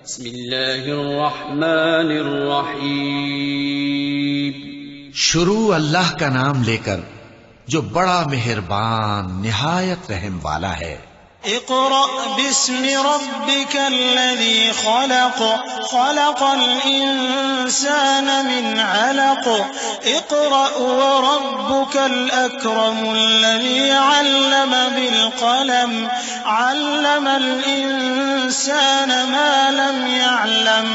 بسم اللہ الرحمن الرحیم. شروع اللہ کا نام لے کر جو بڑا مہربان نہایت رحم والا ہے. اقرأ باسم ربك الذي خلق خلق الإنسان من علق اقرأ وربك الأكرم الذي علم بالقلم علم الإنسان ما لم يعلم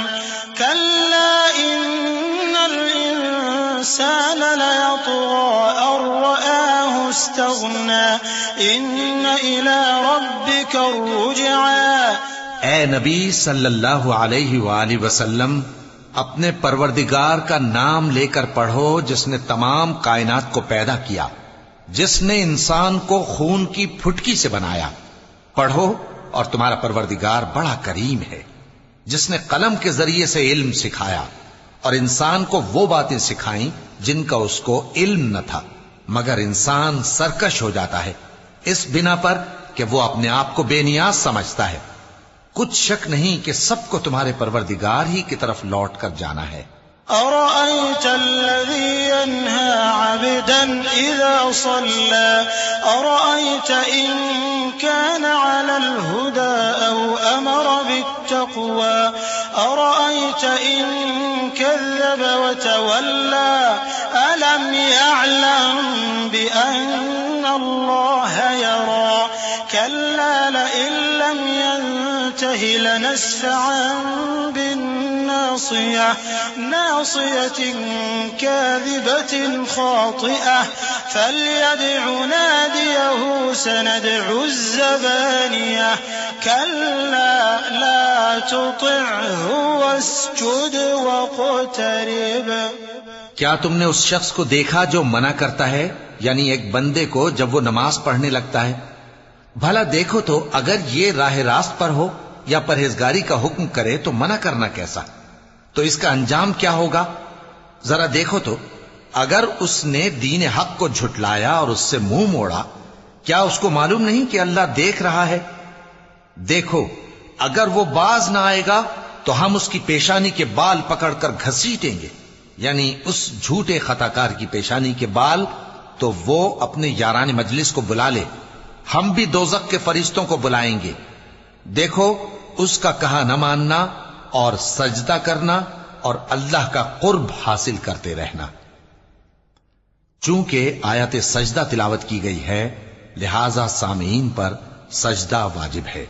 كلا إن الإنسان ليطغى أن رآه استغنى إن إلى ربك الرجعى. اے نبی صلی اللہ علیہ وآلہ وسلم، اپنے پروردگار کا نام لے کر پڑھو جس نے تمام کائنات کو پیدا کیا، جس نے انسان کو خون کی پھٹکی سے بنایا. پڑھو اور تمہارا پروردگار بڑا کریم ہے، جس نے قلم کے ذریعے سے علم سکھایا اور انسان کو وہ باتیں سکھائیں جن کا اس کو علم نہ تھا، مگر انسان سرکش ہو جاتا ہے اس بنا پر کہ وہ اپنے آپ کو بے نیاز سمجھتا ہے. کچھ شک نہیں کہ سب کو تمہارے پروردگار ہی کی طرف لوٹ کر جانا ہے. أرأيت الذي ينهى عبدا إذا صلى أرأيت إن كان على الهدى أو أمر بالتقوى أرأيت إن كذب وتولى ألم يعلم بأن الله يرى كلا لئن لم ينته لنسفعا بالناصية ناصية كاذبة خاطئة فليدع ناديه سندع الزبانية كلا لا تطعه واسجد واقترب. کیا تم نے اس شخص کو دیکھا جو منع کرتا ہے، یعنی ایک بندے کو جب وہ نماز پڑھنے لگتا ہے؟ بھلا دیکھو تو اگر یہ راہ راست پر ہو یا پرہیزگاری کا حکم کرے تو منع کرنا کیسا؟ تو اس کا انجام کیا ہوگا؟ ذرا دیکھو تو اگر اس نے دین حق کو جھٹلایا اور اس سے منہ موڑا، کیا اس کو معلوم نہیں کہ اللہ دیکھ رہا ہے؟ دیکھو اگر وہ باز نہ آئے گا تو ہم اس کی پیشانی کے بال پکڑ کر گھسیٹیں گے، یعنی اس جھوٹے خطاکار کی پیشانی کے بال، تو وہ اپنے یاران مجلس کو بلا لے، ہم بھی دوزخ کے فرشتوں کو بلائیں گے. دیکھو اس کا کہا نہ ماننا اور سجدہ کرنا اور اللہ کا قرب حاصل کرتے رہنا. چونکہ آیت سجدہ تلاوت کی گئی ہے لہذا سامعین پر سجدہ واجب ہے.